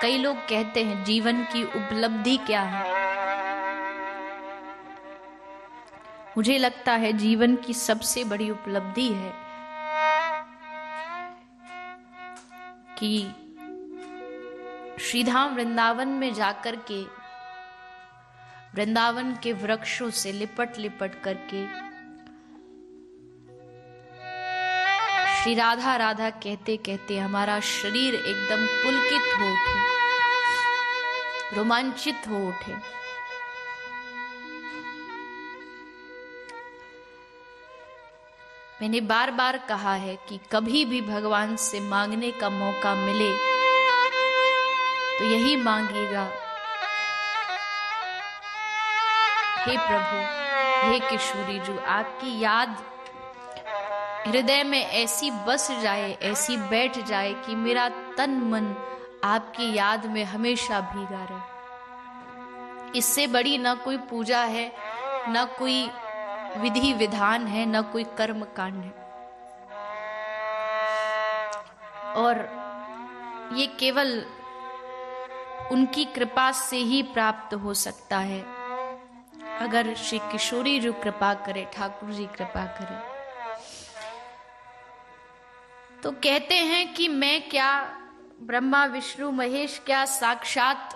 कई लोग कहते हैं जीवन की उपलब्धि क्या है। मुझे लगता है जीवन की सबसे बड़ी उपलब्धि है कि श्रीधाम वृंदावन में जाकर के वृंदावन के वृक्षों से लिपट लिपट करके श्री राधा राधा कहते कहते हमारा शरीर एकदम पुलकित हो उठे, रोमांचित हो उठे। मैंने बार बार कहा है कि कभी भी भगवान से मांगने का मौका मिले तो यही मांगिएगा, हे प्रभु, हे किशोरी जी, आपकी याद हृदय में ऐसी बस जाए, ऐसी बैठ जाए कि मेरा तन मन आपकी याद में हमेशा भीगा रहे। इससे बड़ी ना कोई पूजा है, ना कोई विधि विधान है, ना कोई कर्म कांड है। और ये केवल उनकी कृपा से ही प्राप्त हो सकता है, अगर श्री किशोरी जी कृपा करे, ठाकुर जी कृपा करे। तो कहते हैं कि मैं क्या, ब्रह्मा विष्णु महेश क्या, साक्षात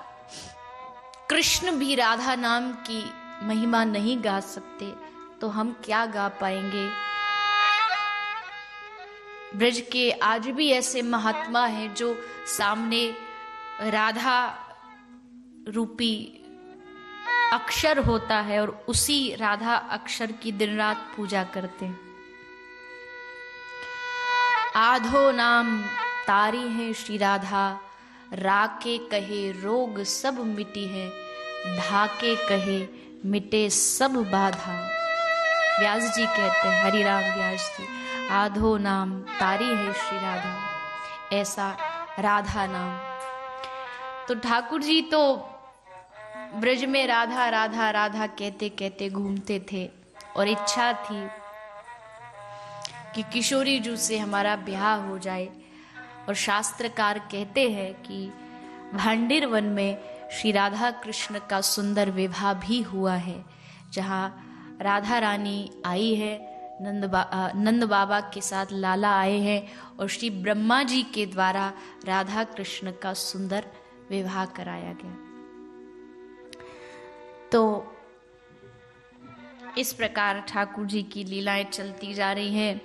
कृष्ण भी राधा नाम की महिमा नहीं गा सकते, तो हम क्या गा पाएंगे। ब्रज के आज भी ऐसे महात्मा हैं जो सामने राधा रूपी अक्षर होता है और उसी राधा अक्षर की दिन रात पूजा करते हैं। आधो नाम तारी है श्री राधा, राके कहे रोग सब मिटी है, ढाके कहे मिटे सब बाधा। व्यास जी कहते हैं, हरिराम व्यास जी, आधो नाम तारी है श्री राधा, ऐसा राधा नाम। तो ठाकुर जी तो ब्रज में राधा राधा राधा कहते कहते घूमते थे और इच्छा थी कि किशोरी जी से हमारा ब्याह हो जाए। और शास्त्रकार कहते हैं कि भांडिर वन में श्री राधा कृष्ण का सुंदर विवाह भी हुआ है, जहाँ राधा रानी आई है, नंद बाबा के साथ लाला आए हैं और श्री ब्रह्मा जी के द्वारा राधा कृष्ण का सुंदर विवाह कराया गया। तो इस प्रकार ठाकुर जी की लीलाएं चलती जा रही हैं।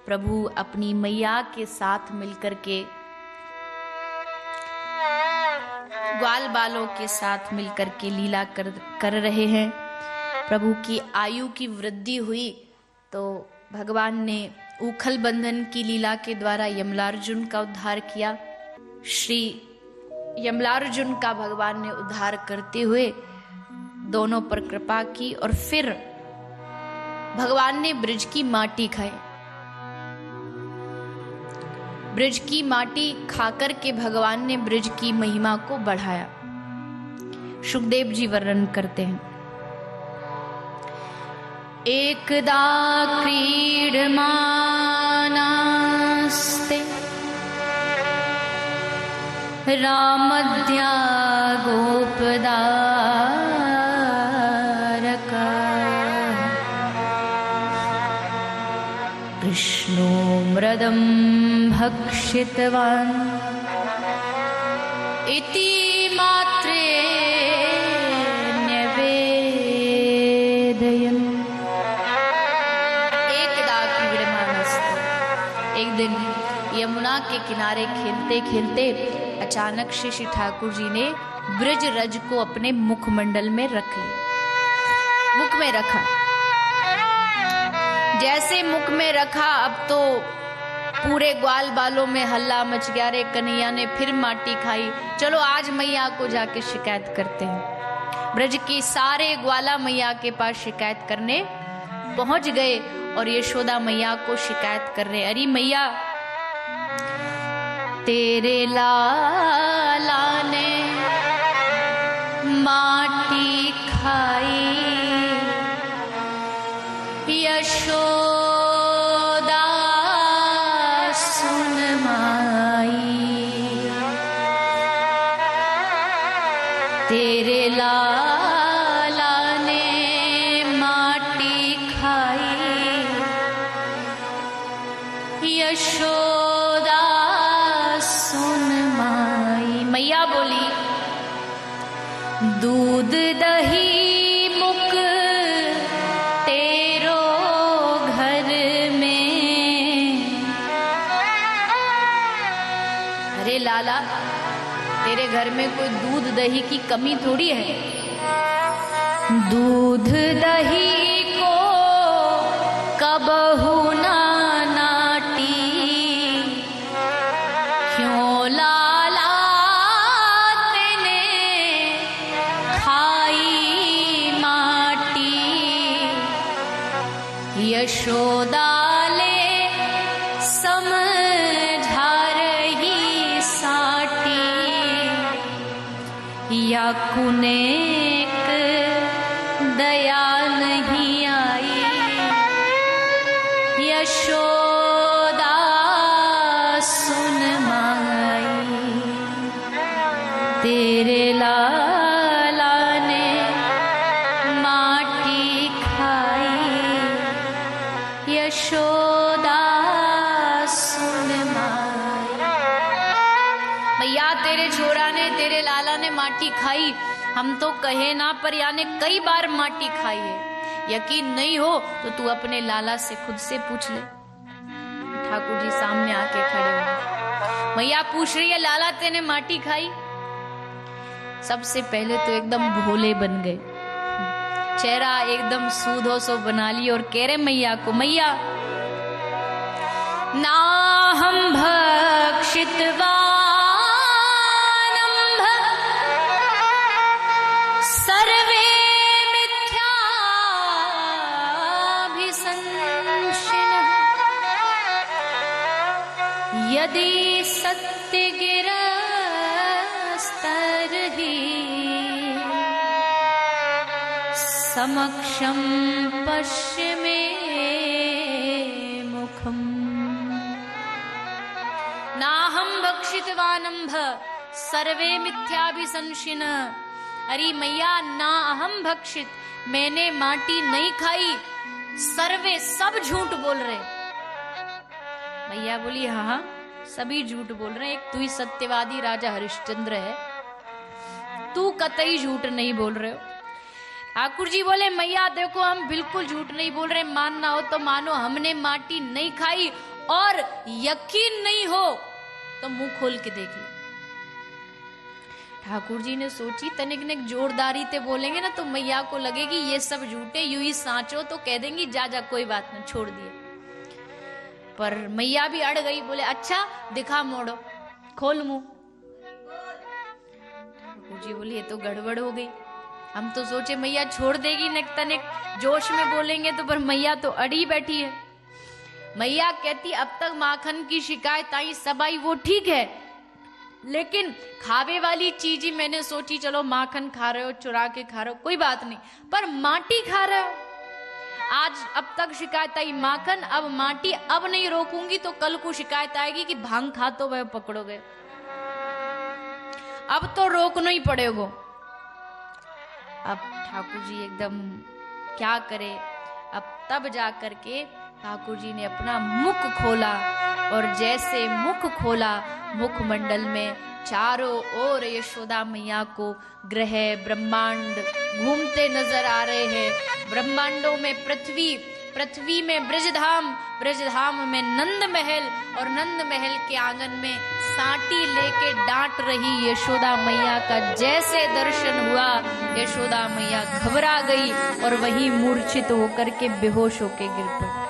प्रभु अपनी मैया के साथ मिलकर के, ग्वाल बालों के साथ मिलकर के लीला कर रहे हैं। प्रभु की आयु की वृद्धि हुई तो भगवान ने ऊखल बंधन की लीला के द्वारा यमलार्जुन का उद्धार किया। श्री यमलार्जुन का भगवान ने उद्धार करते हुए दोनों पर कृपा की और फिर भगवान ने ब्रज की माटी खाई। ब्रज की माटी खाकर के भगवान ने ब्रज की महिमा को बढ़ाया। सुखदेव जी वर्णन करते हैं, एकदा क्रीडमानास्ते रामध्या गोपदा कृष्णो मृदं भक्षितवान् इति मात्रे न्यवेदयन्। एकदा क्रीडमानस्ते, एक दिन यमुना के किनारे खेलते खेलते अचानक श्री ठाकुर जी ने ब्रज रज को अपने मुखमंडल में रख लिया, मुख में रखा। जैसे मुख में रखा, अब तो पूरे ग्वाल बालों में हल्ला मच गया, रे कन्हैया ने फिर माटी खाई, चलो आज मैया को जाके शिकायत करते हैं। ब्रज की सारे ग्वाला मैया के पास शिकायत करने पहुंच गए और यशोदा मैया को शिकायत कर रहे, अरे मैया, तेरे लाला ने माटी खाई, यशोदा सुन माई। तेरे लाला ने माटी खाई, यशोदा सुन माई। मैया बोली दूध दही मुक तेरो घर में। अरे लाला, तेरे घर में कोई दूध दही की कमी थोड़ी है। दूध दही को कबहू ना नाटी, क्यों लाला तेने खाई माटी। यशोदा ले समझा रही साटी, या कुनेक दया नहीं आई। यशोदा सुन माई, तेरे लाला ने माटी खाई। यशोदा सुन माई। मैया, तेरे छोरा ने, तेरे लाला ने माटी खाई, हम तो कहे ना, पर याने कई बार माटी खाई है। यकीन नहीं हो तो तू अपने लाला से खुद से पूछ ले। ठाकुर जी सामने आके खड़े हो। मैया पूछ रही है, लाला तेने माटी खाई? सबसे पहले तो एकदम भोले बन गए, चेहरा एकदम सूधो सो बना ली और कह रहे मैया को, मैया ना हम भक्षितवा सर्वे मिथ्याभिसंशिनः, यदि सत्य गिरस्तर्हि समक्षं पश्य मे मुखम। नाहं भक्षितवानम्भ सर्वे मिथ्याभिसंशिनः। अरे मैया, ना अहम भक्षित, मैंने माटी नहीं खाई, सर्वे सब झूठ बोल रहे। मैया बोली हाँ हाँ, सभी झूठ बोल रहे हैं। एक तू ही सत्यवादी राजा हरिश्चंद्र है, तू कतई झूठ नहीं बोल रहे हो। ठाकुर जी बोले मैया देखो, हम बिल्कुल झूठ नहीं बोल रहे, मानना हो तो मानो हमने माटी नहीं खाई, और यकीन नहीं हो तो मुंह खोल के देख लो। ठाकुर जी ने सोची तनिक जोरदारी ते बोलेंगे ना तो मैया को लगेगी ये सब झूठे, यूं ही साचो तो कह देंगी जा जा कोई बात नहीं, छोड़ दिए। पर मैया भी अड़ गई, बोले अच्छा दिखा मोड़ो, खोल मुंह। ठाकुर जी बोले ये तो गड़बड़ हो गई। हम तो सोचे मैया छोड़ देगी, तनिक जोश में बोलेंगे तो, पर मैया तो अड़ी बैठी है। मैया कहती अब तक माखन की शिकायत आई, सब आई, वो ठीक है, लेकिन खावे वाली चीज ही मैंने सोची, चलो माखन खा रहे हो, चुरा के खा रहे हो, कोई बात नहीं, पर माटी खा रहे हो। आज अब तक शिकायत आई माखन, अब माटी, अब नहीं रोकूंगी तो कल को शिकायत आएगी कि भांग खा तो वह पकड़ोगे, अब तो रोकना ही पड़ेगा। अब ठाकुर जी एकदम क्या करे, अब तब जा करके ठाकुर जी ने अपना मुख खोला, और जैसे मुख खोला मुखमंडल में चारों ओर यशोदा मैया को ग्रह ब्रह्मांड घूमते नजर आ रहे हैं। ब्रह्मांडों में पृथ्वी, पृथ्वी में ब्रजधाम, ब्रजधाम में नंद महल, और नंद महल के आंगन में साटी लेके डांट रही यशोदा मैया का जैसे दर्शन हुआ, यशोदा मैया घबरा गई और वही मूर्छित होकर के बेहोश होके गिर पड़ी।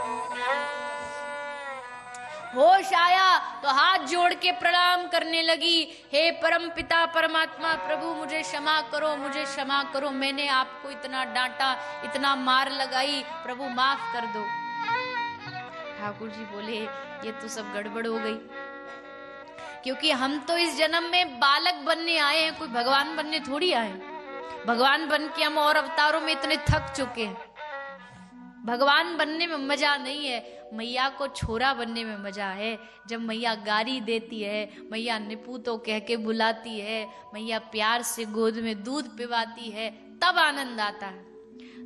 होश आया तो हाथ जोड़ के प्रणाम करने लगी, हे परम पिता परमात्मा प्रभु मुझे क्षमा करो, मुझे क्षमा करो, मैंने आपको इतना डांटा, इतना मार लगाई, प्रभु माफ कर दो। ठाकुर जी बोले ये तो सब गड़बड़ हो गई, क्योंकि हम तो इस जन्म में बालक बनने आए हैं, कोई भगवान बनने थोड़ी आए। भगवान बन के हम और अवतारों में इतने थक चुके हैं। भगवान बनने में मजा नहीं है, मैया को छोरा बनने में मजा है। जब मैया गारी देती है, मैया निपूतो कह के बुलाती है, मैया प्यार से गोद में दूध पिवाती है, तब आनंद आता है।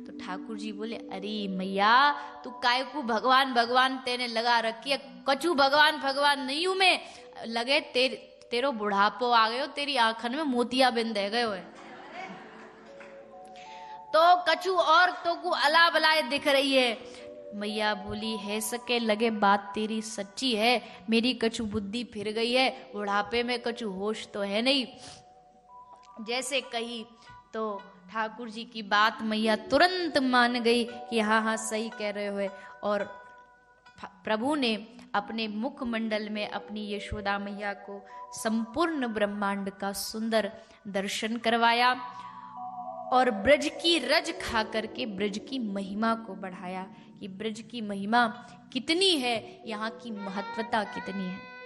तो ठाकुर जी बोले, अरे मैया तू काय को भगवान भगवान तेने लगा रखी है, कछु भगवान भगवान नहीं हूं मैं, लगे तेरो बुढ़ापो आ गयो, तेरी आंखन में मोतिया बिंद गयो है, तो कछु और तो को अला बलाए दिख रही है। मैया बोली, है सके लगे बात तेरी सच्ची है, मेरी कछु बुद्धि फिर गई है, बुढ़ापे में कछु होश तो है नहीं। जैसे कही तो ठाकुर जी की बात मैया तुरंत मान गई कि हाँ हाँ सही कह रहे हो। और प्रभु ने अपने मुखमंडल में अपनी यशोदा मैया को संपूर्ण ब्रह्मांड का सुंदर दर्शन करवाया और ब्रज की रज खा करके ब्रज की महिमा को बढ़ाया कि ब्रज की महिमा कितनी है, यहाँ की महत्वता कितनी है।